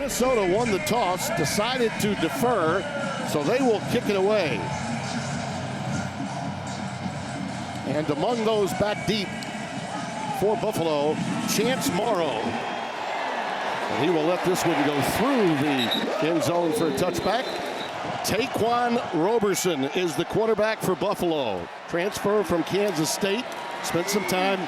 Minnesota won the toss, decided to defer, so they will kick it away. And among those back deep for Buffalo, Chance Morrow. And he will let this one go through the end zone for a touchback. Taquan Roberson is the quarterback for Buffalo. Transfer from Kansas State, spent some time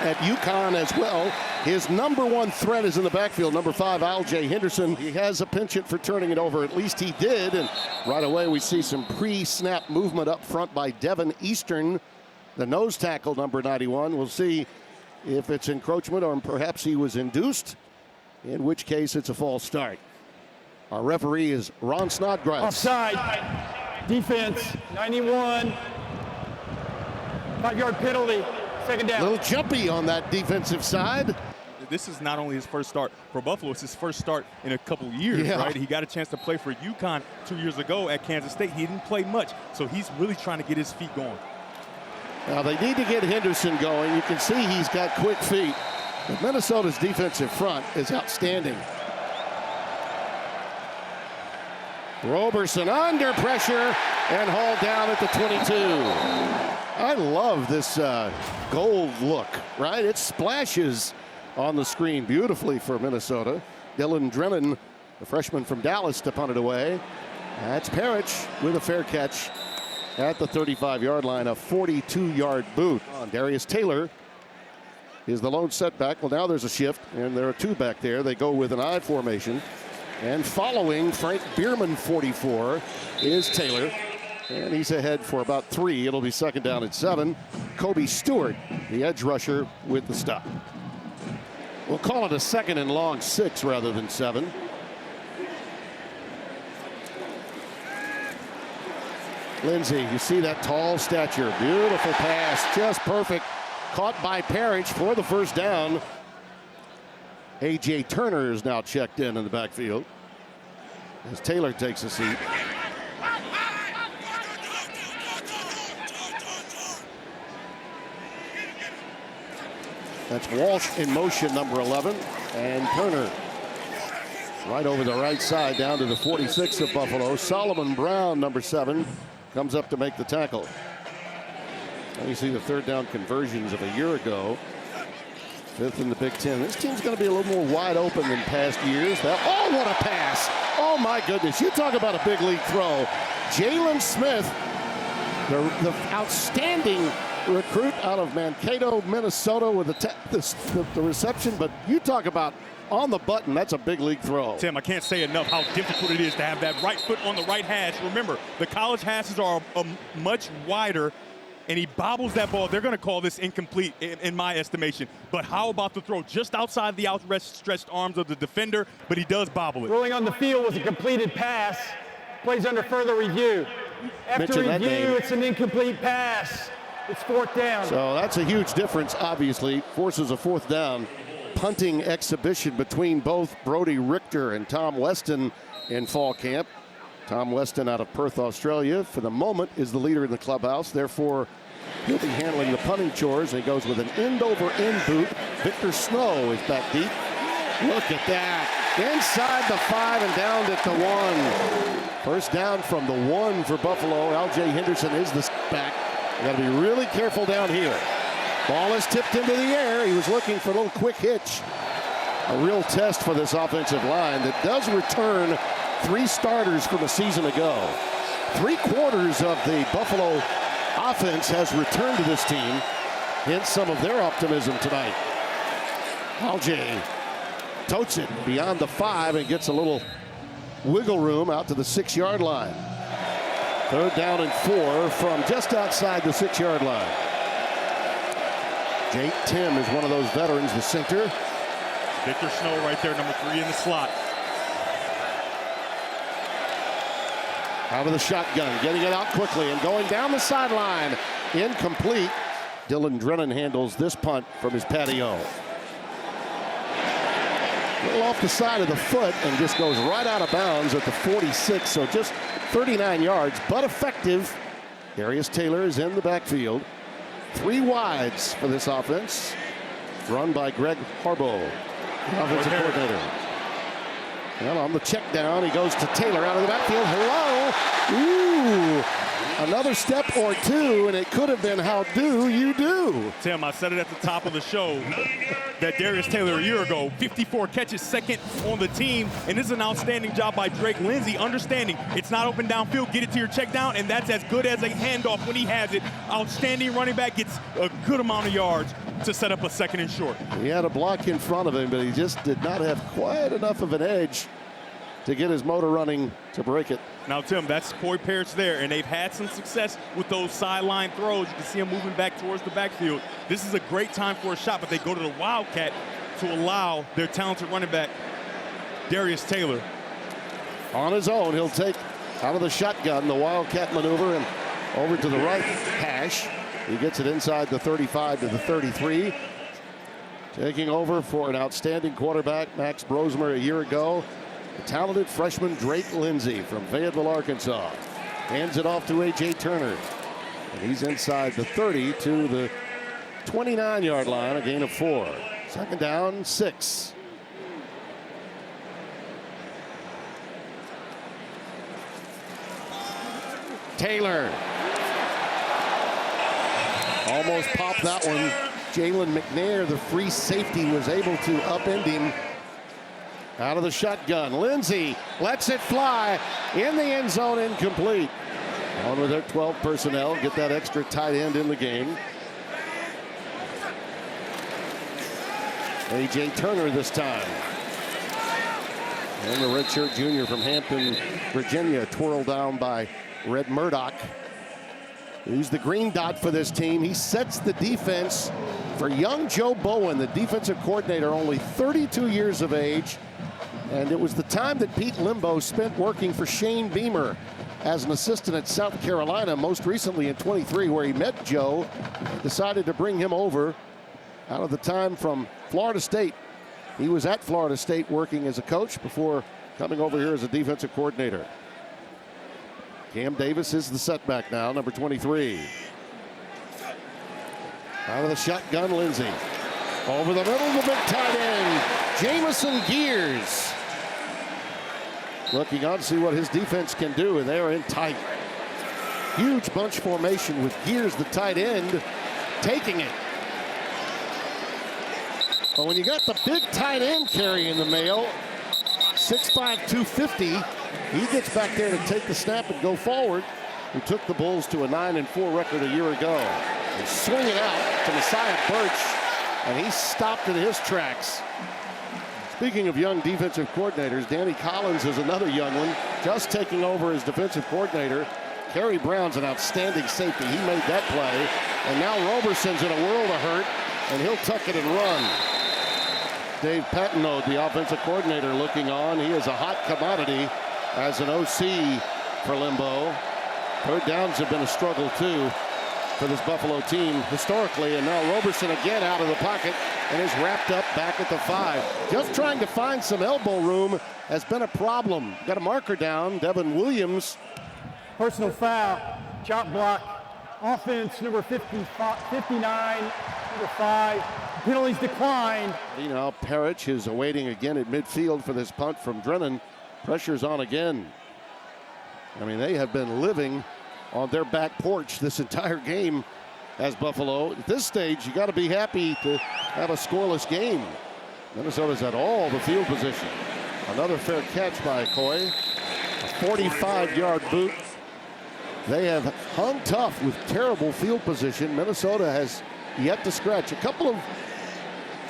at UConn as well. His number one threat is in the backfield, number 5, Al-Jay Henderson. He has a penchant for turning it over, at least he did. And right away we see some pre-snap movement up front by Devin Eastern, the nose tackle, number 91. We'll see if it's encroachment or perhaps he was induced, in which case it's a false start. Our referee is Ron Snodgrass. Offside. Defense, 91. 5-yard penalty. Second down. A little jumpy on that defensive side. This is not only his first start for Buffalo, it's his first start in a couple years, right? He got a chance to play for UConn 2 years ago at Kansas State. He didn't play much, so he's really trying to get his feet going. Now they need to get Henderson going. You can see he's got quick feet. But Minnesota's defensive front is outstanding. Roberson under pressure and hauled down at the 22. I love this gold look, right? It splashes on the screen beautifully for Minnesota. Dylan Drennan, the freshman from Dallas, to punt it away. That's Parrish with a fair catch at the 35-yard line, a 42-yard boot. Darius Taylor is the lone setback. Well, now there's a shift, and there are two back there. They go with an I formation. And following Frank Bierman, 44, is Taylor. And he's ahead for about 3. It'll be second down at 7. Kobe Stewart, the edge rusher, with the stop. We'll call it a second and long 6 rather than 7. Lindsey, you see that tall stature. Beautiful pass, just perfect. Caught by Parrish for the first down. A.J. Turner is now checked in the backfield as Taylor takes a seat. That's Walsh in motion, number 11, and Turner right over the right side down to the 46 of Buffalo. Solomon Brown, number 7, comes up to make the tackle. And you see the third down conversions of a year ago. 5th in the Big Ten. This team's going to be a little more wide open than past years. Oh, what a pass. Oh, my goodness. You talk about a big league throw. Jalen Smith, the outstanding recruit out of Mankato, Minnesota, with the reception. But you talk about on the button, that's a big league throw. Tim, I can't say enough how difficult it is to have that right foot on the right hash. Remember, the college hashes are much wider, and he bobbles that ball. They're going to call this incomplete in my estimation. But how about the throw just outside the outstretched arms of the defender, but he does bobble it. Rolling on the field was a completed pass. Plays under further review. After review, it's an incomplete pass. It's 4th down. So that's a huge difference, obviously. Forces a 4th down. Punting exhibition between both Brody Richter and Tom Weston in fall camp. Tom Weston out of Perth, Australia, for the moment is the leader in the clubhouse. Therefore, he'll be handling the punting chores. And he goes with an end-over-end boot. Victor Snow is back deep. Look at that. Inside the 5 and down at the 1. First down from the 1 for Buffalo. Al-Jay Henderson is the back. You got to be really careful down here. Ball is tipped into the air. He was looking for a little quick hitch. A real test for this offensive line that does return 3 starters from a season ago. 3/4 of the Buffalo offense has returned to this team. Hence some of their optimism tonight. Al-Jay totes it beyond the 5 and gets a little wiggle room out to the 6-yard line. 3rd down and 4 from just outside the 6-yard line. Jake Tim is one of those veterans, the center. Victor Snow right there, number 3 in the slot. Out of the shotgun, getting it out quickly and going down the sideline. Incomplete. Dylan Drennan handles this punt from his patio. A little off the side of the foot and just goes right out of bounds at the 46, so just 39 yards, but effective. Darius Taylor is in the backfield. 3 wides for this offense, run by Greg Harbaugh, offensive coordinator. Well, on the check down, he goes to Taylor out of the backfield. Hello. Ooh. Another step or two, and it could have been how do you do? Tim, I said it at the top of the show that Darius Taylor a year ago, 54 catches, second on the team, and this is an outstanding job by Drake Lindsey, understanding it's not open downfield, get it to your check down, and that's as good as a handoff when he has it. Outstanding running back, gets a good amount of yards to set up a second and short. He had a block in front of him, but he just did not have quite enough of an edge to get his motor running to break it. Now, Tim, that's Coy Parrish there, and they've had some success with those sideline throws. You can see him moving back towards the backfield. This is a great time for a shot, but they go to the Wildcat to allow their talented running back, Darius Taylor. On his own, he'll take out of the shotgun the Wildcat maneuver and over to the right hash. He gets it inside the 35 to the 33. Taking over for an outstanding quarterback, Max Brosmer, a year ago. The talented freshman Drake Lindsey from Fayetteville, Arkansas. Hands it off to A.J. Turner. And he's inside the 30 to the 29-yard line, a gain of 4. Second down, 6. Taylor. Almost popped that one. Jalen McNair, the free safety, was able to upend him. Out of the shotgun, Lindsey lets it fly in the end zone, incomplete. On with their 12 personnel, get that extra tight end in the game. A.J. Turner this time. And the redshirt junior from Hampton, Virginia, twirled down by Red Murdoch. He's the green dot for this team. He sets the defense for young Joe Bowen, the defensive coordinator, only 32 years of age. And it was the time that Pete Limbo spent working for Shane Beamer as an assistant at South Carolina, most recently in 23, where he met Joe, decided to bring him over out of the time from Florida State. He was at Florida State working as a coach before coming over here as a defensive coordinator. Cam Davis is the setback now, number 23. Out of the shotgun, Lindsey. Over the middle, the big tight end, Jamison Gears. Looking on to see what his defense can do, and they're in tight. Huge bunch formation with Gears, the tight end, taking it. But when you got the big tight end carrying the mail, 6'5", 250, he gets back there to take the snap and go forward. Who took the Bulls to a 9-4 record a year ago. They swing it out to Messiah Birch, and he stopped in his tracks. Speaking of young defensive coordinators, Danny Collins is another young one, just taking over as defensive coordinator. Kerry Brown's an outstanding safety. He made that play. And now Roberson's in a world of hurt, and he'll tuck it and run. Dave Patino, the offensive coordinator, looking on. He is a hot commodity as an OC for Limbo. Third downs have been a struggle, too, for this Buffalo team historically. And now Roberson again out of the pocket and is wrapped up back at the 5. Just trying to find some elbow room has been a problem. Got a marker down, Devin Williams. Personal foul, chop block, offense number 59, number 5. Penalties declined. You know, Parrish is awaiting again at midfield for this punt from Drennan. Pressure's on again. I mean, they have been living on their back porch this entire game as Buffalo. At this stage, you got to be happy to have a scoreless game. Minnesota's at all the field position. Another fair catch by Coy. A 45-yard boot. They have hung tough with terrible field position. Minnesota has yet to scratch. A couple of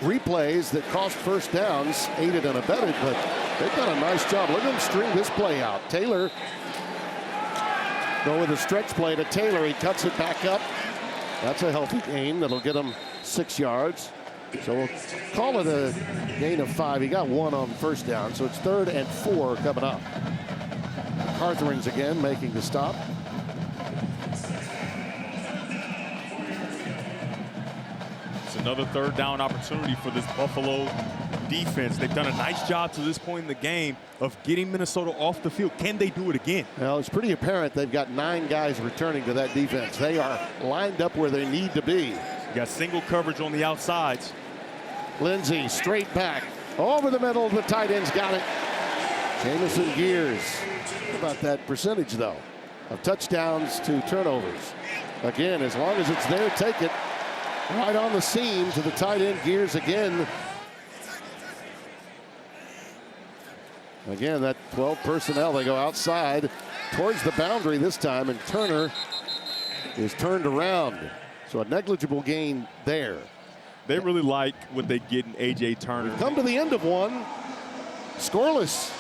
replays that cost first downs, aided and abetted, but they've done a nice job. Look at them string this play out. Taylor go with a stretch play to Taylor. He cuts it back up. That's a healthy gain that'll get him 6 yards. So we'll call it a gain of 5. He got 1 on first down, so it's 3rd and 4 coming up. Cartherins again making the stop. It's another third down opportunity for this Buffalo defense. They've done a nice job to this point in the game of getting Minnesota off the field. Can they do it again? Well, it's pretty apparent they've got 9 guys returning to that defense. They are lined up where they need to be. You got single coverage on the outsides. Lindsey straight back over the middle. The tight end's got it. Jamison Gears. How about that percentage, though, of touchdowns to turnovers? Again, as long as it's there, take it. Right on the seam to the tight end. Gears again. Again, that 12 personnel, they go outside towards the boundary this time, and Turner is turned around. So a negligible gain there. They really like what they get in A.J. Turner. Come to the end of one. Scoreless.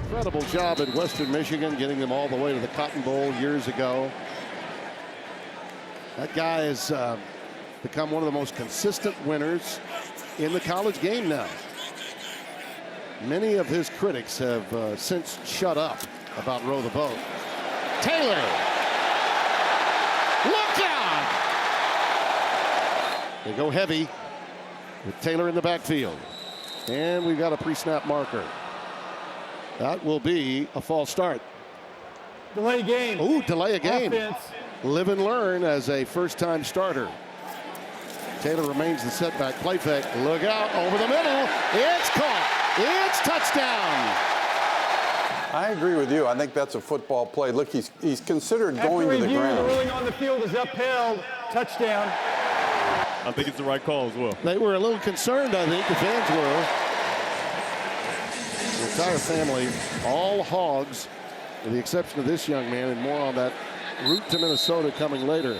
Incredible job at Western Michigan, getting them all the way to the Cotton Bowl years ago. That guy has become one of the most consistent winners in the college game now. Many of his critics have since shut up about row the boat. Taylor. Look out! They go heavy with Taylor in the backfield. And we've got a pre-snap marker. That will be a false start. Delay game. Ooh, delay a game. Offense. Live and learn as a first-time starter. Taylor remains the setback. Play fake. Look out over the middle. It's caught. It's touchdown. I agree with you. I think that's a football play. Look, he's considered going to the ground. The ruling on the field is upheld. Touchdown. I think it's the right call as well. They were a little concerned, I think, the fans were. The entire family, all Hogs, with the exception of this young man, and more on that route to Minnesota coming later.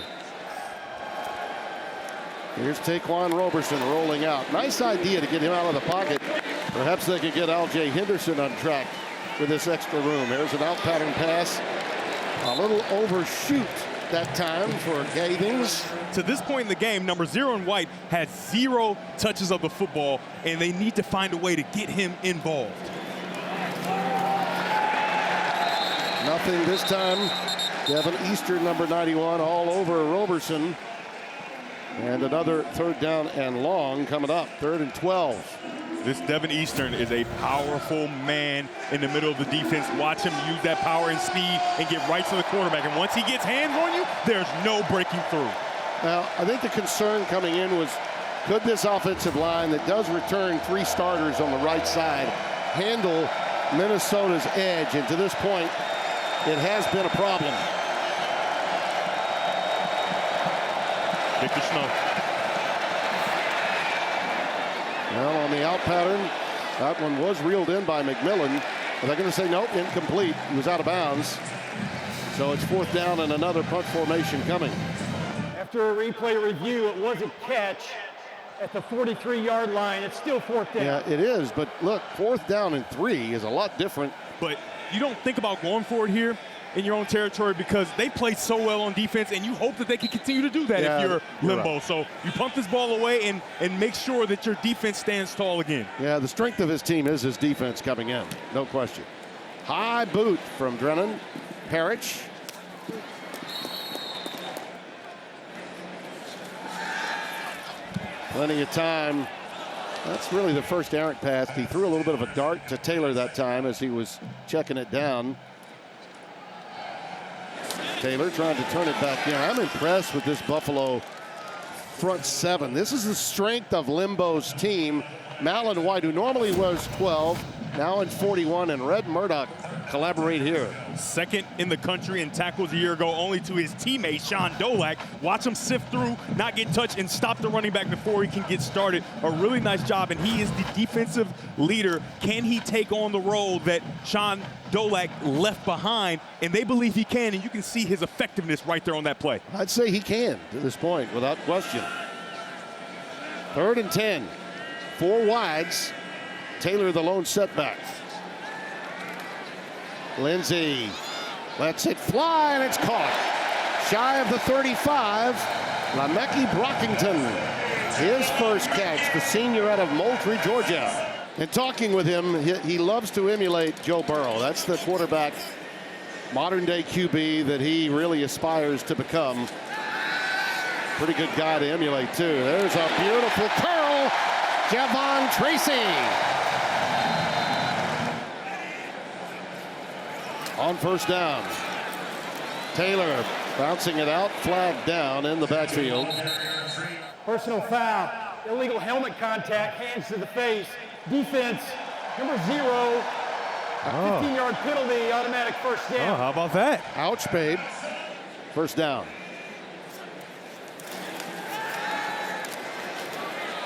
Here's Taquan Roberson rolling out. Nice idea to get him out of the pocket. Perhaps they could get Al-Jay Henderson on track with this extra room. Here's an out pattern pass. A little overshoot that time for Gathings. To this point in the game, number 0 in white had 0 touches of the football, and they need to find a way to get him involved. Nothing this time. Devin Eastern, number 91, all over Roberson. And another third down and long coming up. 3rd and 12. This Devin Eastern is a powerful man in the middle of the defense. Watch him use that power and speed and get right to the quarterback. And once he gets hands on you, there's no breaking through. Now, I think the concern coming in was, could this offensive line that does return 3 starters on the right side handle Minnesota's edge? And to this point, it has been a problem. Victor Snow. Well, on the out pattern, that one was reeled in by McMillan. But they're going to say, nope, incomplete. He was out of bounds. So it's 4th down and another punt formation coming. After a replay review, it was a catch at the 43-yard line. It's still 4th down. Yeah, it is. But look, 4th down and 3 is a lot different. But you don't think about going for it here in your own territory because they play so well on defense, and you hope that they can continue to do that if you're Limbo. Right. So you pump this ball away and make sure that your defense stands tall again. Yeah, the strength of his team is his defense coming in, no question. High boot from Drennan. Parrish. Plenty of time. That's really the first errant pass. He threw a little bit of a dart to Taylor that time as he was checking it down. Taylor trying to turn it back in. I'm impressed with this Buffalo front 7. This is the strength of Limbo's team. Malin White, who normally was 12, now in 41, and Red Murdoch collaborate here. 2nd in the country in tackles a year ago, only to his teammate, Sean Dolak. Watch him sift through, not get touched, and stop the running back before he can get started. A really nice job, and he is the defensive leader. Can he take on the role that Sean Dolak left behind? And they believe he can, and you can see his effectiveness right there on that play. I'd say he can to this point, without question. 3rd and 10. 4 wides. Taylor the lone setback. Lindsey lets it fly, and it's caught. Shy of the 35, Lamecki Brockington. His first catch, the senior out of Moultrie, Georgia. And talking with him, he loves to emulate Joe Burrow. That's the quarterback, modern-day QB that he really aspires to become. Pretty good guy to emulate, too. There's a beautiful curl. Javon Tracy. On 1st down. Taylor bouncing it out, flag down in the backfield. Personal foul, illegal helmet contact, hands to the face. Defense, number 0, a 15-yard penalty, automatic first down. Oh, how about that? Ouch, babe. First down.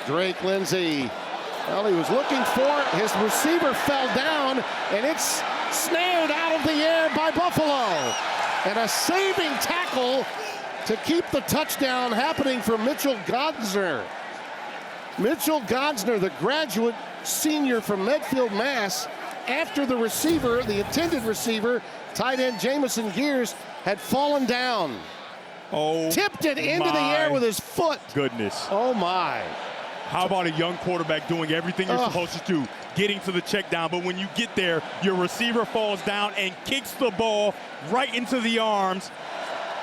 Drake Lindsey. Well, he was looking for it. His receiver fell down, and it's snared out of the air by Buffalo. And a saving tackle to keep the touchdown happening for Mitchell Godsner. Mitchell Godsner, the graduate senior from Medfield, Mass., after the receiver, the intended receiver, tight end Jamison Gears, had fallen down. Oh, tipped it into the air with his foot. Goodness. Oh, my. How about a young quarterback doing everything you're supposed to do, getting to the check down, but when you get there, your receiver falls down and kicks the ball right into the arms.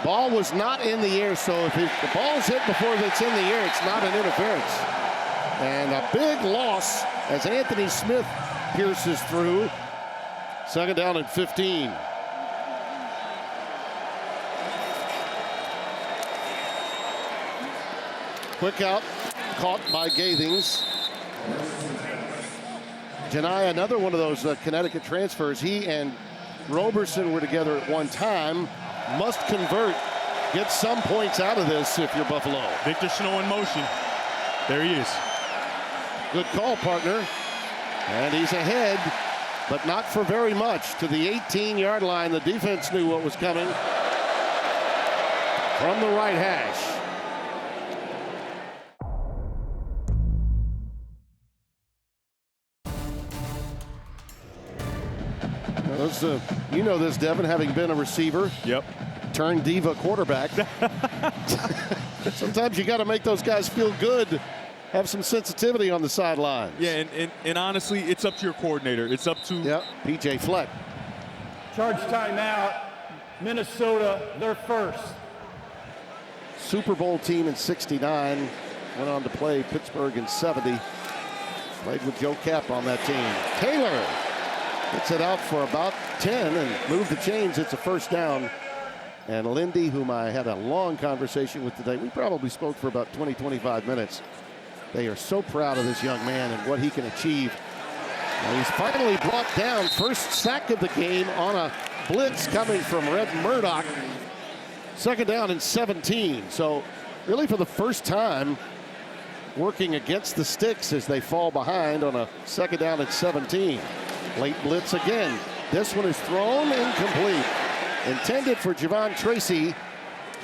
Ball was not in the air, so if the ball's hit before it's in the air, it's not an interference. And a big loss as Anthony Smith pierces through. Second down and 15. Quick out, caught by Gathings. Janai, another one of those Connecticut transfers. He and Roberson were together at one time. Must convert, get some points out of this if you're Buffalo. Victor Snow in motion. There he is. Good call, partner. And he's ahead, but not for very much. To the 18-yard line, the defense knew what was coming from the right hash. You know this, Devin, having been a receiver. Yep. Turned diva quarterback. Sometimes you got to make those guys feel good, have some sensitivity on the sidelines. Yeah, and honestly, it's up to your coordinator. It's up to... Yep, P.J. Fleck. Charge timeout, Minnesota, their first. Super Bowl team in '69. Went on to play Pittsburgh in '70. Played with Joe Kapp on that team. Taylor gets it out for about 10 and move the chains. It's a first down. And Lindy, whom I had a long conversation with today, we probably spoke for about 20, 25 minutes. They are so proud of this young man and what he can achieve. And he's finally brought down, first sack of the game on a blitz coming from Red Murdoch. Second down and 17. So really for the first time, working against the sticks as they fall behind on a second down and 17. Late blitz again. This one is thrown incomplete. Intended for Javon Tracy.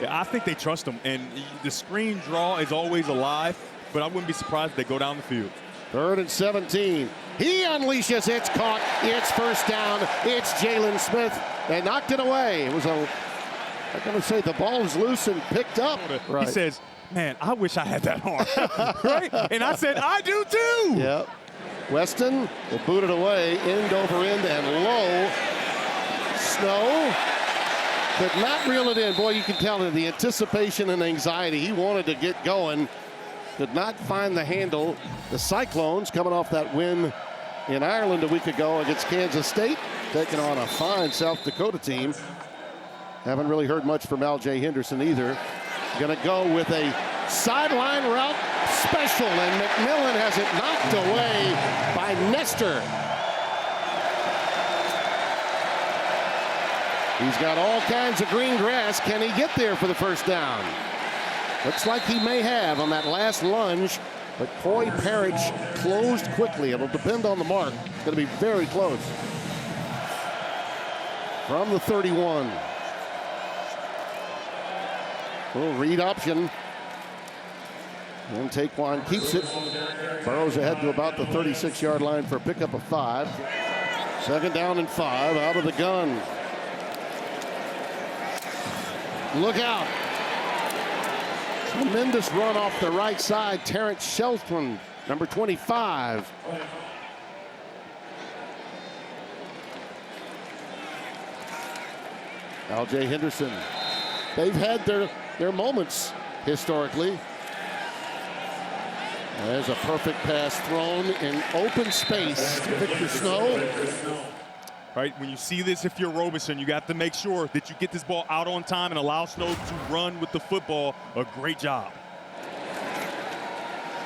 Yeah, I think they trust him, and the screen draw is always alive, but I wouldn't be surprised if they go down the field. Third and 17. He unleashes, it's caught, it's first down, it's Jalen Smith. They knocked it away. It was I'm going to say the ball is loose and picked up. Right. He says, man, I wish I had that arm. Right? And I said, I do too. Yep. Weston will boot it away, end over end and low. Snow could not reel it in. Boy, you can tell the anticipation and anxiety. He wanted to get going. Could not find the handle. The Cyclones coming off that win in Ireland a week ago against Kansas State, taking on a fine South Dakota team. Haven't really heard much from L.J. Henderson either. Going to go with a sideline route special, and McMillan has it knocked away by Nestor. He's got all kinds of green grass. Can he get there for the first down? Looks like he may have on that last lunge, but Coy Parrish closed quickly. It'll depend on the mark. It's going to be very close. From the 31. Little read option. And Taquan keeps it. Burrows ahead to about the 36-yard line for a pickup of 5. Second down and 5 out of the gun. Look out. Tremendous run off the right side. Terrence Shelton, number 25. L.J. Henderson. They've had their moments historically. There's a perfect pass thrown in open space to Victor Snow. Right, when you see this, if you're Roberson, you got to make sure that you get this ball out on time and allow Snow to run with the football. A great job.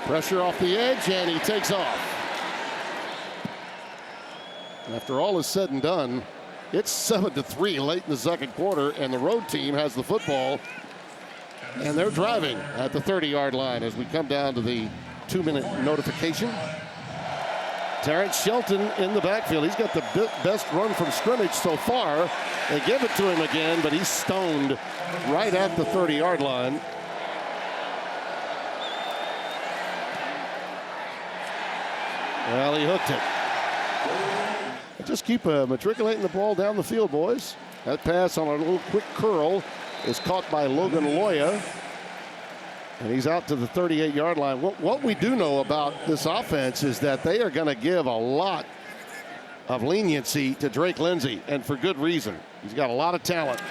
Pressure off the edge, and he takes off. After all is said and done, it's 7-3 late in the second quarter, and the road team has the football, and they're driving at the 30-yard line as we come down to the 2-minute notification. Terrence Shelton in the backfield. He's got the best run from scrimmage so far. They give it to him again, but he's stoned right at the 30-yard line. Well, he hooked it. Just keep matriculating the ball down the field, boys. That pass on a little quick curl is caught by Logan Loya. And he's out to the 38-yard line. What we do know about this offense is that they are going to give a lot of leniency to Drake Lindsey, and for good reason. He's got a lot of talent.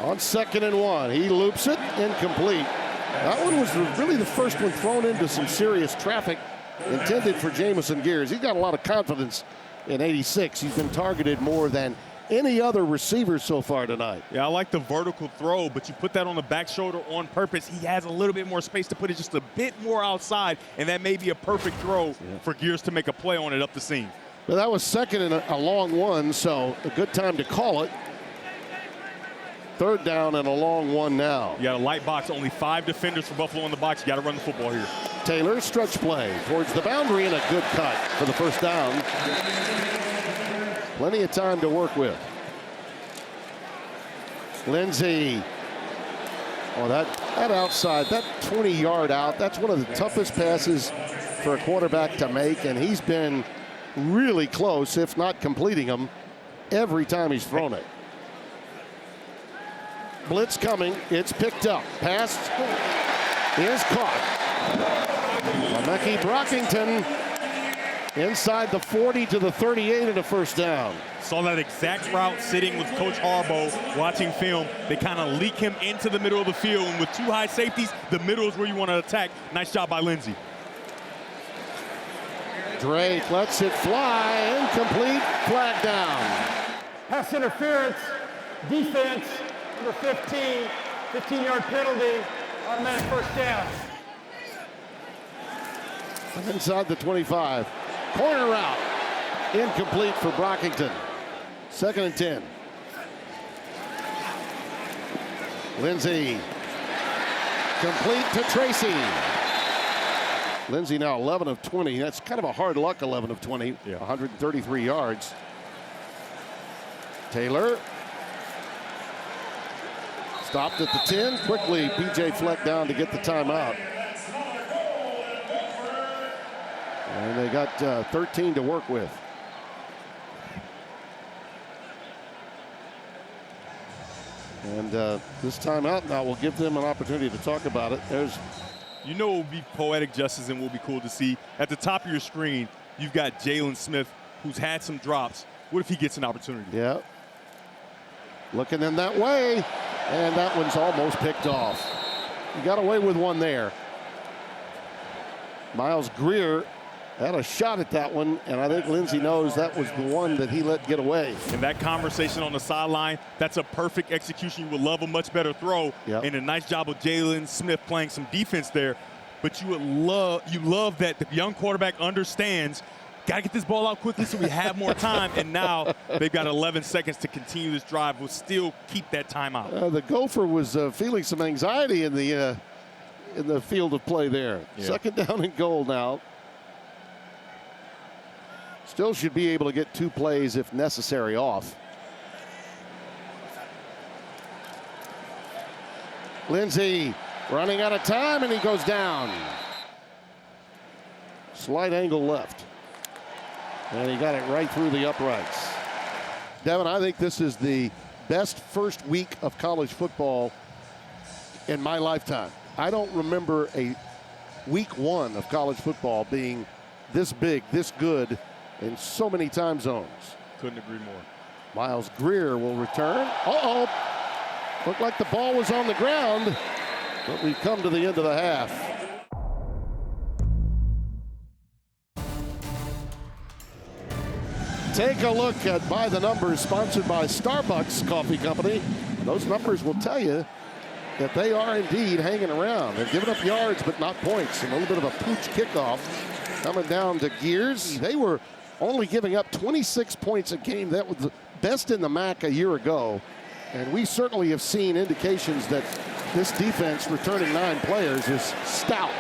On 2nd and 1, he loops it, incomplete. That one was really the first one thrown into some serious traffic, intended for Jamison Gears. He's got a lot of confidence in 86. He's been targeted more than any other receiver so far tonight. Yeah, I like the vertical throw, but you put that on the back shoulder on purpose. He has a little bit more space to put it just a bit more outside, and that may be a perfect throw for Gears to make a play on it up the seam. But that was 2nd and a long one, so a good time to call it. 3rd down and a long one now. You got a light box, only 5 defenders for Buffalo in the box. You got to run the football here. Taylor, stretch play towards the boundary, and a good cut for the first down. Plenty of time to work with. Lindsey. Oh, that outside, that 20-yard out, that's one of the toughest passes for a quarterback to make, and he's been really close, if not completing them, every time he's thrown it. Blitz coming, it's picked up. Pass is caught. Le'Meke Brockington inside the 40 to the 38 and a first down. Saw that exact route sitting with Coach Harbaugh watching film. They kind of leak him into the middle of the field, and with 2 high safeties, the middle is where you want to attack. Nice job by Lindsey. Drake lets it fly, incomplete, flag down. Pass interference, defense, number 15, 15-yard penalty, automatic first down. Inside the 25. Corner route. Incomplete for Brockington. 2nd and 10. Lindsey. Complete to Tracy. Lindsey now 11 of 20. That's kind of a hard luck 11 of 20. 133 yards. Taylor. Stopped at the 10. Quickly, P.J. Fleck down to get the timeout. And they got 13 to work with. And this timeout now will give them an opportunity to talk about it. You know it will be poetic justice and will be cool to see. At the top of your screen, you've got Jalen Smith, who's had some drops. What if he gets an opportunity? Yeah. Looking in that way. And that one's almost picked off. He got away with one there. Miles Greer had a shot at that one, and I think Lindsey knows that was the one that he let get away. And that conversation on the sideline, that's a perfect execution. You would love a much better throw. Yep. And a nice job of Jalen Smith playing some defense there. But you love that the young quarterback understands, got to get this ball out quickly so we have more time. And now they've got 11 seconds to continue this drive. We'll still keep that timeout. The Gopher was feeling some anxiety in the field of play there. Yeah. 2nd down and goal now. Still should be able to get 2 plays if necessary off. Lindsey running out of time, and he goes down. Slight angle left. And he got it right through the uprights. Devin, I think this is the best first week of college football in my lifetime. I don't remember a week 1 of college football being this big, this good, in so many time zones. Couldn't agree more. Miles Greer will return. Uh-oh. Looked like the ball was on the ground, but we've come to the end of the half. Take a look at By the Numbers, sponsored by Starbucks Coffee Company. Those numbers will tell you that they are indeed hanging around. They've given up yards, but not points. And a little bit of a pooch kickoff coming down to Gears. They were only giving up 26 points a game. That was the best in the MAC a year ago. And we certainly have seen indications that this defense, returning 9 players, is stout.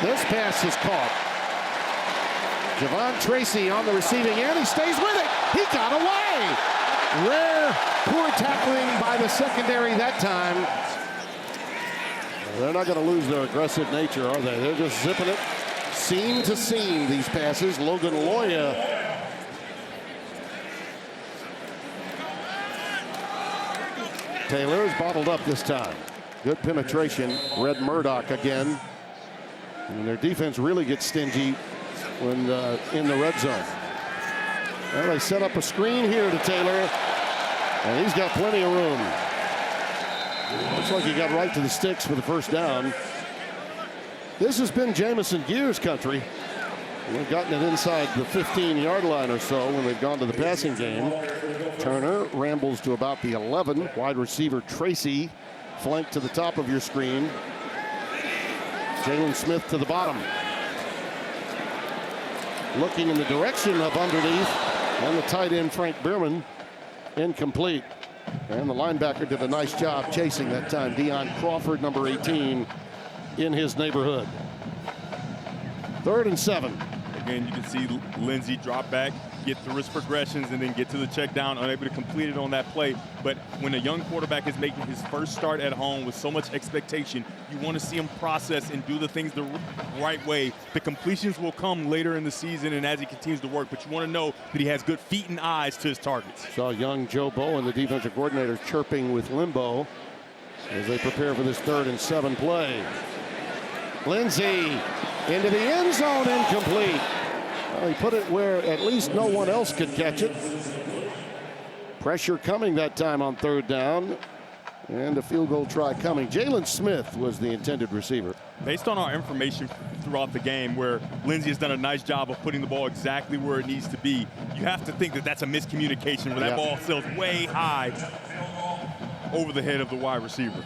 This pass is caught. Javon Tracy on the receiving end. He stays with it. He got away. Rare, poor tackling by the secondary that time. They're not going to lose their aggressive nature, are they? They're just zipping it seam to seam, these passes. Logan Loya. Taylor is bottled up this time. Good penetration. Red Murdoch again. And their defense really gets stingy when in the red zone. Well, they set up a screen here to Taylor, and he's got plenty of room. Looks like he got right to the sticks for the first down. This has been Jamison Gears country. We've gotten it inside the 15-yard line or so when they've gone to the passing game. Turner rambles to about the 11. Wide receiver Tracy flanked to the top of your screen. Jalen Smith to the bottom. Looking in the direction of underneath. And the tight end Frank Bierman incomplete. And the linebacker did a nice job chasing that time. Deion Crawford, number 18, in his neighborhood. 3rd and 7. Again, you can see Lindsey drop back, get through his progressions, and then get to the check down, unable to complete it on that play. But when a young quarterback is making his first start at home with so much expectation, you want to see him process and do the things the right way. The completions will come later in the season and as he continues to work, but you want to know that he has good feet and eyes to his targets. Saw young Joe Bowen, the defensive coordinator, chirping with Limbo as they prepare for this 3rd and 7 play. Lindsey into the end zone, incomplete. Well, he put it where at least no one else could catch it. Pressure coming that time on 3rd down. And a field goal try coming. Jalen Smith was the intended receiver. Based on our information throughout the game where Lindsey has done a nice job of putting the ball exactly where it needs to be, you have to think that that's a miscommunication where that ball sails way high over the head of the wide receiver.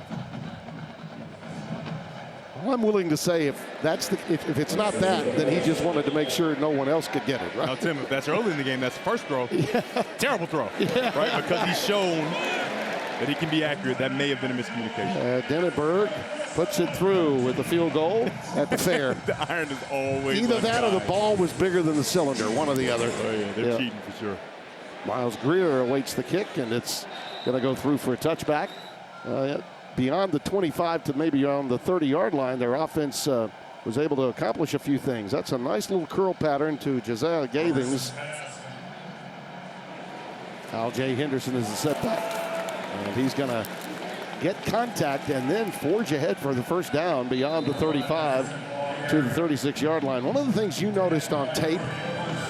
I'm willing to say if it's not that, then he just wanted to make sure no one else could get it, right? Now, Tim, if that's early in the game, that's the first throw. Terrible throw, right? Because he's shown that he can be accurate. That may have been a miscommunication. Denneberg puts it through with the field goal at the fair. The iron is always either that or the ball was bigger than the cylinder, one or the other. Oh, yeah, they're cheating for sure. Miles Greer awaits the kick, and it's going to go through for a touchback. Beyond the 25 to maybe on the 30-yard line, their offense was able to accomplish a few things. That's a nice little curl pattern to Josiah Gathings. Al-Jay Henderson is the setback. And he's going to get contact and then forge ahead for the first down beyond the 35 to the 36-yard line. One of the things you noticed on tape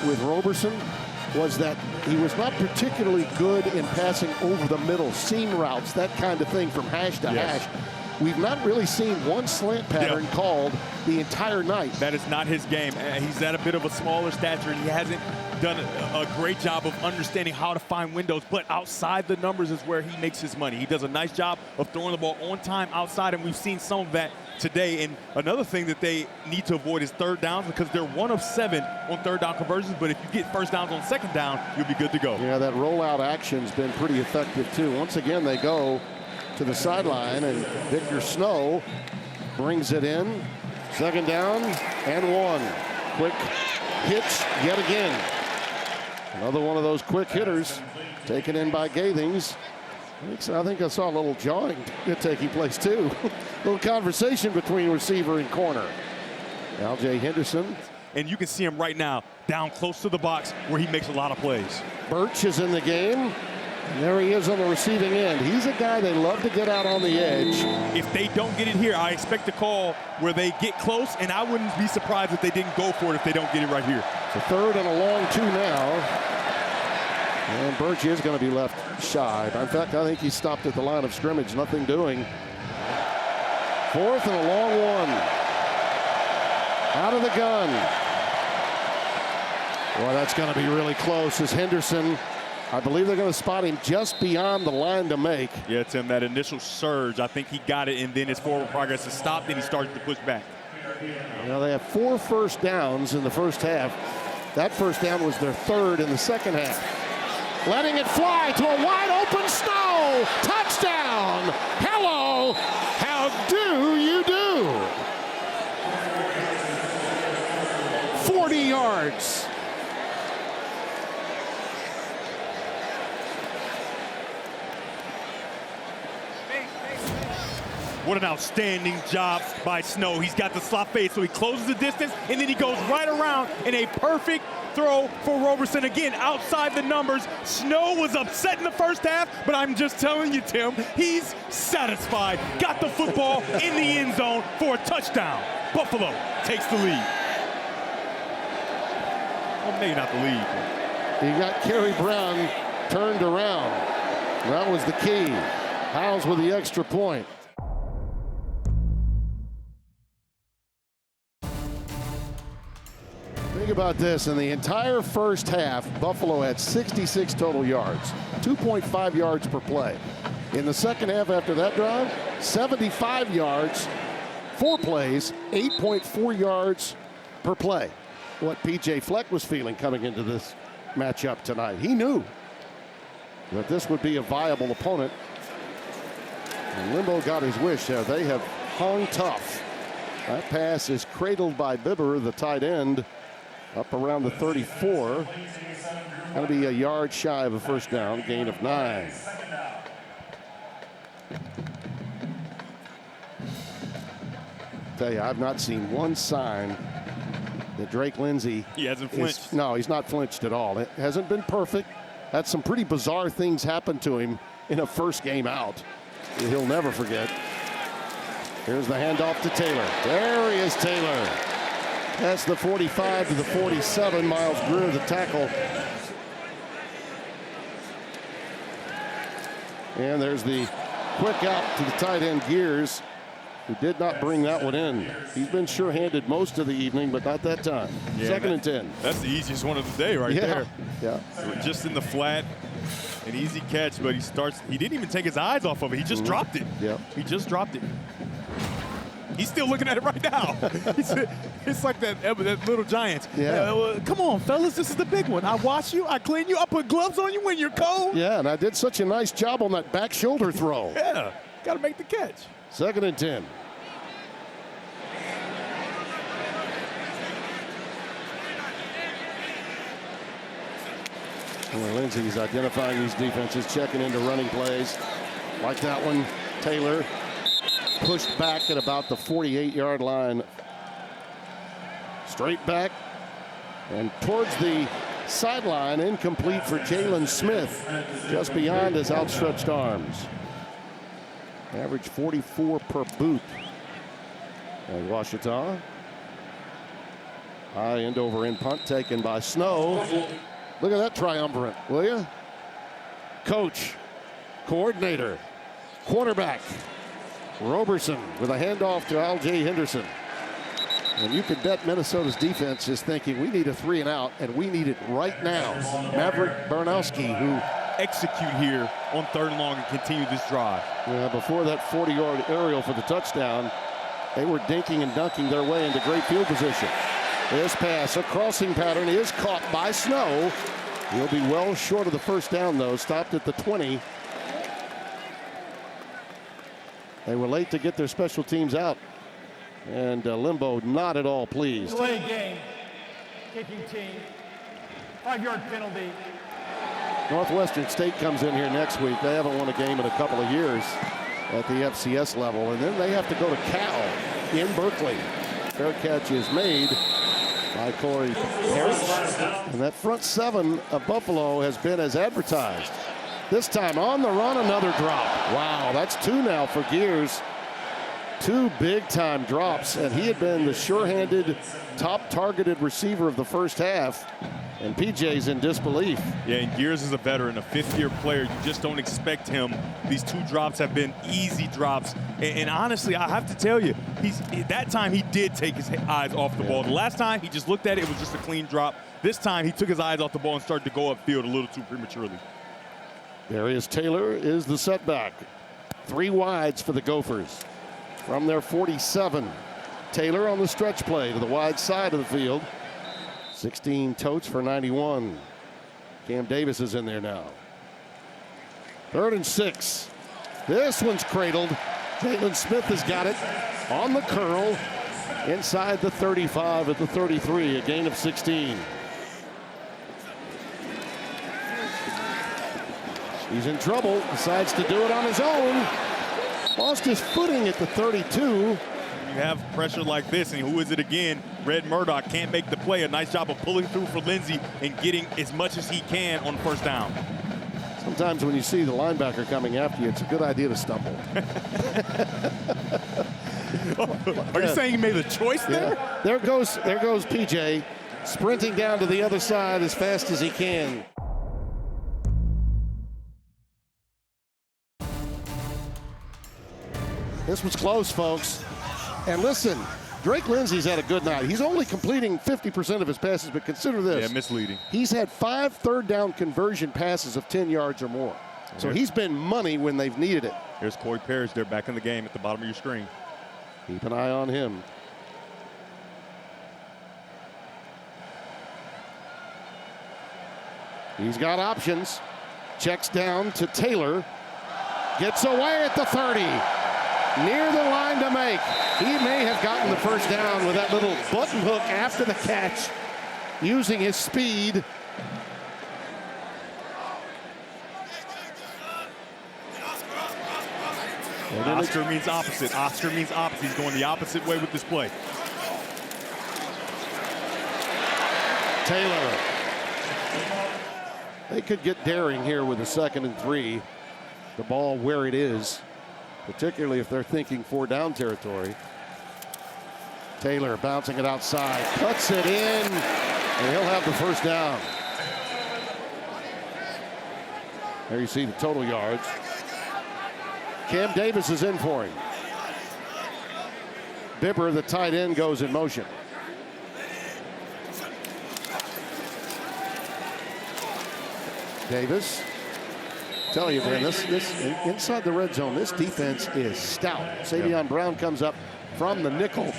with Roberson was that he was not particularly good in passing over the middle, seam routes, that kind of thing from hash to hash. We've not really seen one slant pattern called the entire night. That is not his game. He's at a bit of a smaller stature, and he hasn't done a great job of understanding how to find windows. But outside the numbers is where he makes his money. He does a nice job of throwing the ball on time outside, and we've seen some of that today. And another thing that they need to avoid is 3rd downs, because they're 1 of 7 on 3rd down conversions. But if you get first downs on 2nd down, you'll be good to go. Yeah, that rollout action's been pretty effective too. Once again, they go to the sideline, and Victor Snow brings it in. 2nd down and 1. Quick hitch yet again. Another one of those quick hitters taken in by Gathings. I think I saw a little jawing taking place too. A little conversation between receiver and corner. Al-Jay Henderson. And you can see him right now down close to the box where he makes a lot of plays. Birch is in the game. And there he is on the receiving end. He's a guy they love to get out on the edge. If they don't get it here, I expect a call where they get close, and I wouldn't be surprised if they didn't go for it if they don't get it right here. It's a 3rd and a long 2 now. And Birch is going to be left shy. In fact, I think he stopped at the line of scrimmage, nothing doing. 4th and a long 1. Out of the gun. Boy, that's going to be really close as Henderson I believe they're going to spot him just beyond the line to make. Yeah, Tim, that initial surge, I think he got it, and then his forward progress has stopped, and he started to push back. They have 4 first downs in the first half. That first down was their 3rd in the second half. Letting it fly to a wide open Snow. Touchdown. Hello. How do you do? 40 yards. What an outstanding job by Snow. He's got the slot fade, so he closes the distance, and then he goes right around in a perfect throw for Roberson. Again, outside the numbers. Snow was upset in the first half, but I'm just telling you, Tim, he's satisfied. Got the football in the end zone for a touchdown. Buffalo takes the lead. Well, maybe not the lead. He got Kerry Brown turned around. That was the key. Howes with the extra point. Think about this. In the entire first half, Buffalo had 66 total yards, 2.5 yards per play. In the second half after that drive, 75 yards, 4 plays, 8.4 yards per play. What P.J. Fleck was feeling coming into this matchup tonight. He knew that this would be a viable opponent. And Limbo got his wish there. They have hung tough. That pass is cradled by Bibber, the tight end, up around the 34. Going to be a yard shy of a first down, gain of 9. Tell you, I've not seen one sign that Drake Lindsey. He hasn't flinched. No, he's not flinched at all. It hasn't been perfect. Had some pretty bizarre things happen to him in a first game out. He'll never forget. Here's the handoff to Taylor. There he is, Taylor. That's the 45 to the 47. Miles Greer, the tackle. And there's the quick out to the tight end Gears, who did not bring that one in. He's been sure-handed most of the evening, but not that time. Yeah, 2nd and 10. That's the easiest one of the day right there. Yeah. Just in the flat, an easy catch, but he didn't even take his eyes off of it. He just dropped it. Yeah. He just dropped it. He's still looking at it right now. It's like that Little Giants. Yeah. Come on, fellas, this is the big one. I wash you, I clean you, I put gloves on you when you're cold. Yeah, and I did such a nice job on that back shoulder throw. Yeah, got to make the catch. 2nd and 10. Well, Lindsey's identifying these defenses, checking into running plays. Like that one, Taylor pushed back at about the 48-yard line. Straight back and towards the sideline, incomplete for Jalen Smith, just beyond his outstretched arms. Average 44 per boot. And Washita. High end over in punt taken by Snow. Look at that triumvirate, will you? Coach, coordinator, quarterback. Roberson with a handoff to Al.J. Henderson. And you can bet Minnesota's defense is thinking, we need a 3 and out, and we need it right now. Maverick Barnowski, who execute here on 3rd and long and continue this drive. Before that 40-yard aerial for the touchdown, they were dinking and dunking their way into great field position. This pass, a crossing pattern, is caught by Snow. He'll be well short of the first down, though. Stopped at the 20. They were late to get their special teams out. And Limbo not at all pleased. Delay game. Kicking team. 5-yard penalty. Northwestern State comes in here next week. They haven't won a game in a couple of years at the FCS level. And then they have to go to Cal in Berkeley. Fair catch is made by Corey Parrish. And that front 7 of Buffalo has been as advertised. This time on the run, another drop. Wow, that's 2 now for Gears. 2 big-time drops, and he had been the sure-handed, top-targeted receiver of the first half, and PJ's in disbelief. Yeah, and Gears is a veteran, a 5th-year player. You just don't expect him. These 2 drops have been easy drops, and honestly, I have to tell you, that time he did take his eyes off the ball. The last time, he just looked at it, it was just a clean drop. This time, he took his eyes off the ball and started to go upfield a little too prematurely. Darius Taylor is the setback. 3 wides for the Gophers from their 47. Taylor on the stretch play to the wide side of the field. 16 totes for 91. Cam Davis is in there now. 3rd and 6. This one's cradled. Jalen Smith has got it on the curl inside the 35 at the 33, a gain of 16. He's in trouble, decides to do it on his own. Lost his footing at the 32. You have pressure like this, and who is it again? Red Murdoch can't make the play. A nice job of pulling through for Lindsey and getting as much as he can on 1st down. Sometimes when you see the linebacker coming after you, it's a good idea to stumble. Are you saying he made a choice there? Yeah. There goes PJ, sprinting down to the other side as fast as he can. This was close, folks. And listen, Drake Lindsey's had a good night. He's only completing 50% of his passes, but consider this. Yeah, misleading. He's had 5 third-down conversion passes of 10 yards or more. So he's been money when they've needed it. Here's Corey Parrish there back in the game at the bottom of your screen. Keep an eye on him. He's got options. Checks down to Taylor. Gets away at the 30. Near the line to make. He may have gotten the 1st down with that little button hook after the catch, using his speed. Oscar means opposite. Oscar means opposite. He's going the opposite way with this play. Taylor. They could get daring here with a 2nd and 3. The ball where it is, particularly if they're thinking 4-down territory. Taylor bouncing it outside, cuts it in, and he'll have the 1st down. There you see the total yards. Cam Davis is in for him. Bibber, the tight end, goes in motion. Davis. Tell you, man, this inside the red zone, this defense is stout. Savion Brown comes up from the nickel.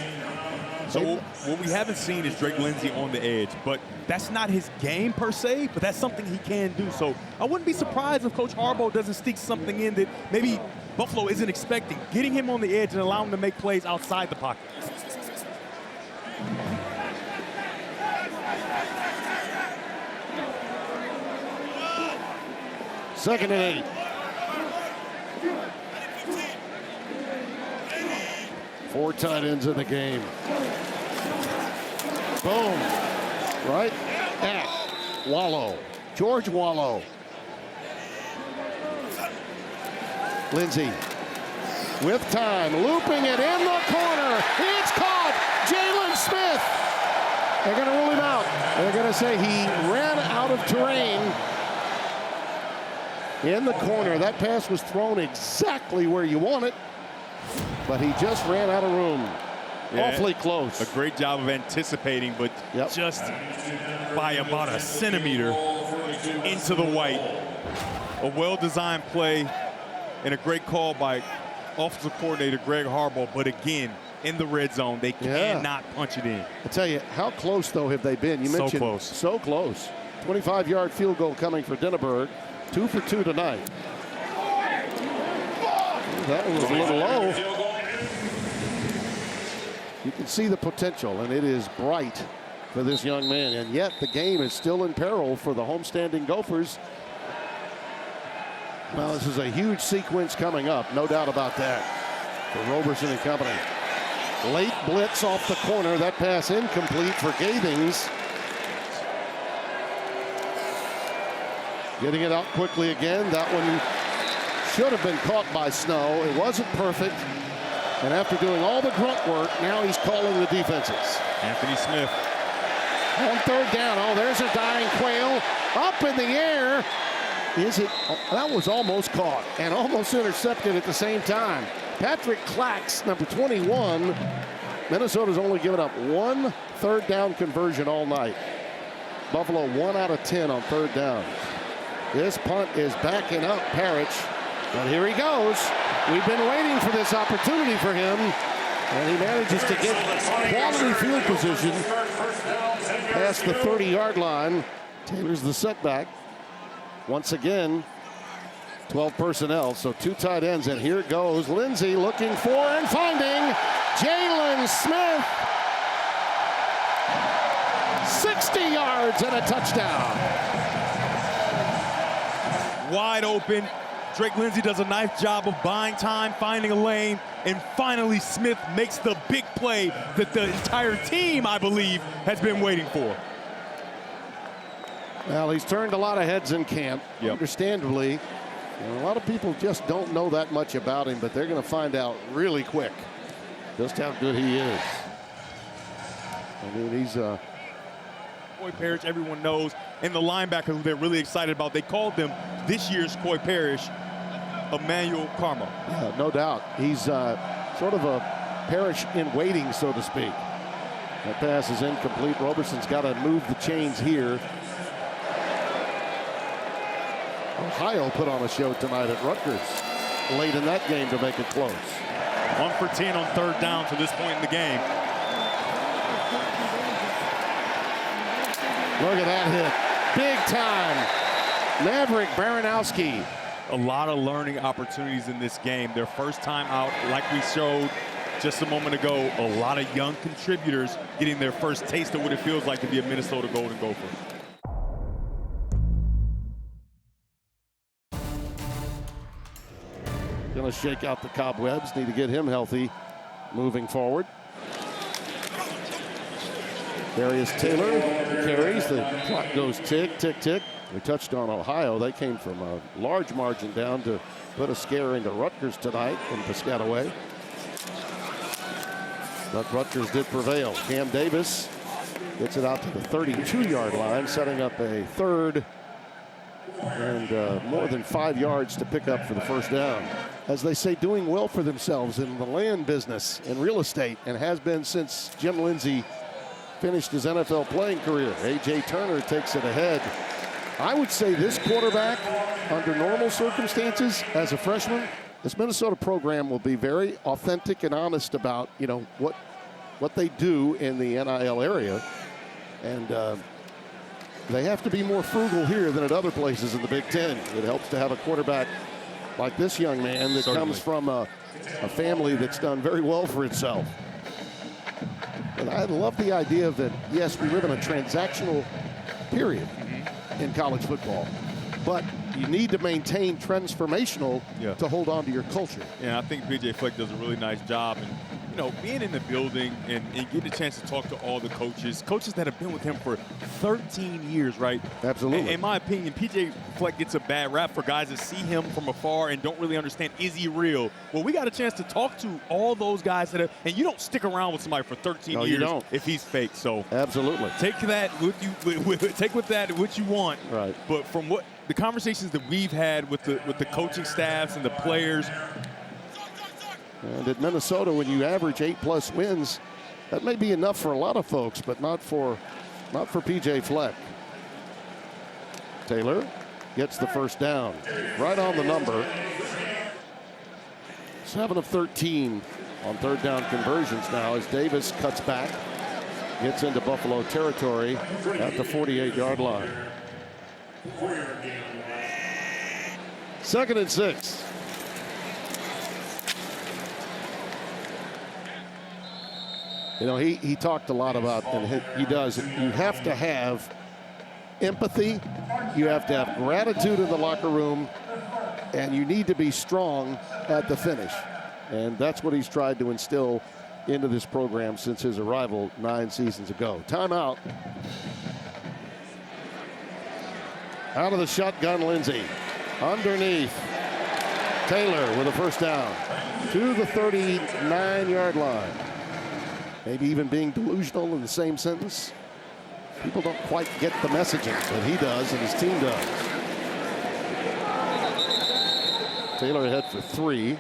So what we haven't seen is Drake Lindsey on the edge, but that's not his game per se, but that's something he can do. So I wouldn't be surprised if Coach Harbaugh doesn't stick something in that maybe Buffalo isn't expecting, getting him on the edge and allowing him to make plays outside the pocket. Second and 8. 4 tight ends in the game. Boom. Right at Wallow. George Wallow. Lindsey with time, looping it in the corner. It's caught. Jalen Smith. They're going to rule him out. They're going to say he ran out of terrain in the corner. That pass was thrown exactly where you want it, but he just ran out of room. Yeah, awfully close. A great job of anticipating, but just by about a centimeter into the white. A well-designed play and a great call by offensive coordinator Greg Harbaugh, but again, in the red zone, they cannot punch it in. I tell you, how close, though, have they been? You mentioned so close. So close. 25-yard field goal coming for Dinneberg. 2 for 2 tonight. That one was a little low. You can see the potential, and it is bright for this young man. And yet the game is still in peril for the homestanding Gophers. Well, this is a huge sequence coming up, no doubt about that, for Roberson and company. Late blitz off the corner. That pass incomplete for Gathings. Getting it out quickly again. That one should have been caught by Snow. It wasn't perfect. And after doing all the grunt work, now he's calling the defenses. Anthony Smith. On 3rd down. Oh, there's a dying quail. Up in the air. Is it? That was almost caught and almost intercepted at the same time. Patrick Clax, number 21. Minnesota's only given up 1 3rd down conversion all night. Buffalo 1 out of 10 on 3rd down. This punt is backing up Parrish, but here he goes. We've been waiting for this opportunity for him, and he manages to get quality field position past the 30-yard line. Taylor's the setback. Once again, 12 personnel, so 2 tight ends, and here it goes. Lindsey looking for and finding Jalen Smith. 60 yards and a touchdown. Wide open. Drake Lindsey does a nice job of buying time, finding a lane, and finally Smith makes the big play that the entire team, I believe, has been waiting for. Well, he's turned a lot of heads in camp, understandably. And a lot of people just don't know that much about him, but they're going to find out really quick just how good he is. I mean, he's Coy Parrish, everyone knows, and the linebacker who they're really excited about. They called them this year's Coy Parrish, Emmanuel Carmel. Yeah, no doubt. He's sort of a Parrish in waiting, so to speak. That pass is incomplete. Roberson's got to move the chains here. Ohio put on a show tonight at Rutgers late in that game to make it close. 1 for 10 on 3rd down to this point in the game. Look at that hit. Big time. Maverick Baranowski. A lot of learning opportunities in this game. Their first time out, like we showed just a moment ago, a lot of young contributors getting their first taste of what it feels like to be a Minnesota Golden Gopher. Going to shake out the cobwebs. Need to get him healthy moving forward. Darius Taylor carries. The clock goes tick, tick, tick. We touched on Ohio. They came from a large margin down to put a scare into Rutgers tonight in Piscataway. But Rutgers did prevail. Cam Davis gets it out to the 32-yard line, setting up a 3rd and more than 5 yards to pick up for the first down. As they say, doing well for themselves in the land business and real estate, and has been since Jim Lindsey finished his NFL playing career. A.J. Turner takes it ahead. I would say this quarterback, under normal circumstances, as a freshman, this Minnesota program will be very authentic and honest about, you know, what they do in the NIL area. And they have to be more frugal here than at other places in the Big Ten. It helps to have a quarterback like this young man that comes from a family that's done very well for itself. And I love the idea that, yes, we live in a transactional period in college football, but you need to maintain transformational to hold on to your culture. Yeah, I think P.J. Fleck does a really nice job. And, you know, being in the building and getting a chance to talk to all the coaches that have been with him for 13 years, right? Absolutely. In my opinion, P.J. Fleck gets a bad rap for guys that see him from afar and don't really understand, is he real? Well, we got a chance to talk to all those guys that have, and you don't stick around with somebody for 13 years if he's fake. So absolutely. Take that with you, take with that what you want. Right. But from what the conversations that we've had with the coaching staffs and the players. And at Minnesota, when you average 8+ wins, that may be enough for a lot of folks, but not for P.J. Fleck. Taylor gets the first down, right on the number. 7 of 13 on 3rd down conversions now as Davis cuts back, gets into Buffalo territory at the 48-yard line. 2nd and 6. You know, he talked a lot about, and he does, you have to have empathy, you have to have gratitude in the locker room, and you need to be strong at the finish. And that's what he's tried to instill into this program since his arrival 9 seasons ago. Timeout. Out of the shotgun, Lindsey. Underneath. Taylor with a first down to the 39-yard line. Maybe even being delusional in the same sentence. People don't quite get the messaging, but he does and his team does. Taylor ahead for 3.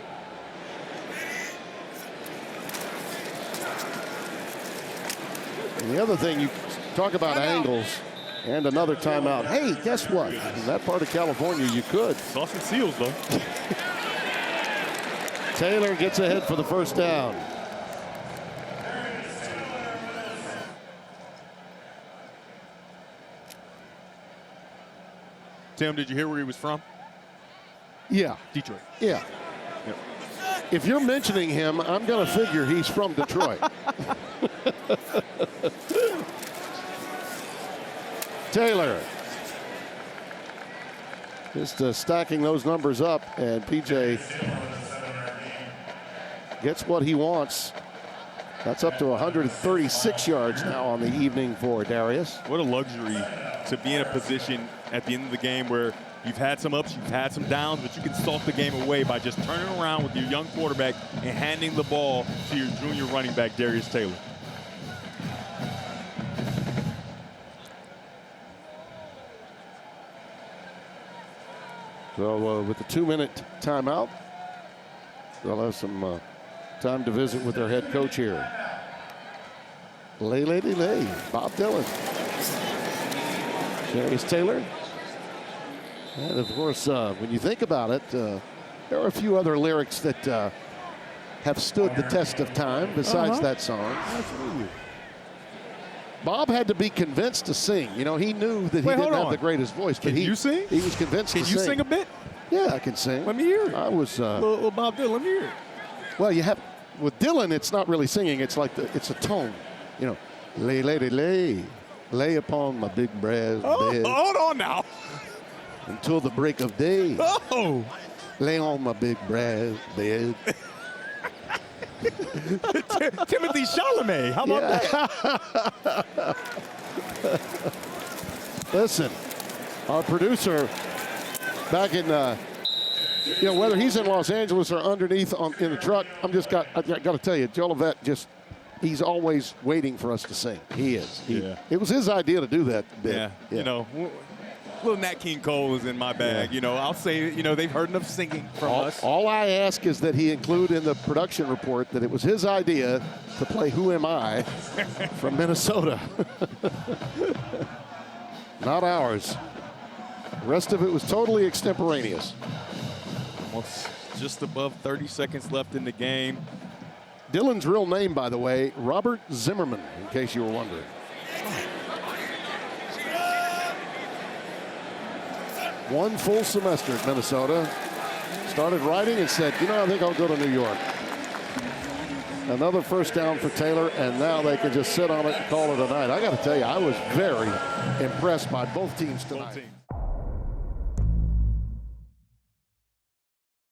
And the other thing, you talk about angles. And another timeout. Hey, guess what? In that part of California, you could. Saw some seals, though. Taylor gets ahead for the first down. Tim, did you hear where he was from? Yeah. Detroit. Yeah. Yep. If you're mentioning him, I'm going to figure he's from Detroit. Taylor. Just stacking those numbers up, and PJ gets what he wants. That's up to 136 yards now on the evening for Darius. What a luxury to be in a position at the end of the game where you've had some ups, you've had some downs, but you can salt the game away by just turning around with your young quarterback and handing the ball to your junior running back, Darius Taylor. So with the 2-minute timeout, they'll have some time to visit with their head coach here. Lay, Bob Dylan. Darius Taylor. And of course, when you think about it, there are a few other lyrics that have stood the test of time besides that song. Absolutely. Bob had to be convinced to sing. You know, he knew that he didn't have the greatest voice. But Can you sing? He was convinced to sing. Can you sing a bit? Yeah, I can sing. Let me hear it. I was... little Bob Dylan, let me hear it. Well, you have... With Dylan, it's not really singing. It's like it's a tone. You know, lay upon my big brass bed. Hold on now. Until the break of day. Oh. Lay on my big brass bed. Timothy Chalamet. How about that? Listen, our producer back in, you know, whether he's in Los Angeles or underneath in the truck, I got to tell you, Joe Levette he's always waiting for us to sing. He is. It was his idea to do that bit. Yeah. You know, little Nat King Cole is in my bag. You know, I'll say, you know, they've heard enough singing from us. All I ask is that he include in the production report that it was his idea to play Who Am I from Minnesota. Not ours. The rest of it was totally extemporaneous. Almost just above 30 seconds left in the game. Dylan's real name, by the way, Robert Zimmerman, in case you were wondering. One full semester at Minnesota. Started writing and said, you know, I think I'll go to New York. Another first down for Taylor, and now they can just sit on it and call it a night. I got to tell you, I was very impressed by both teams tonight.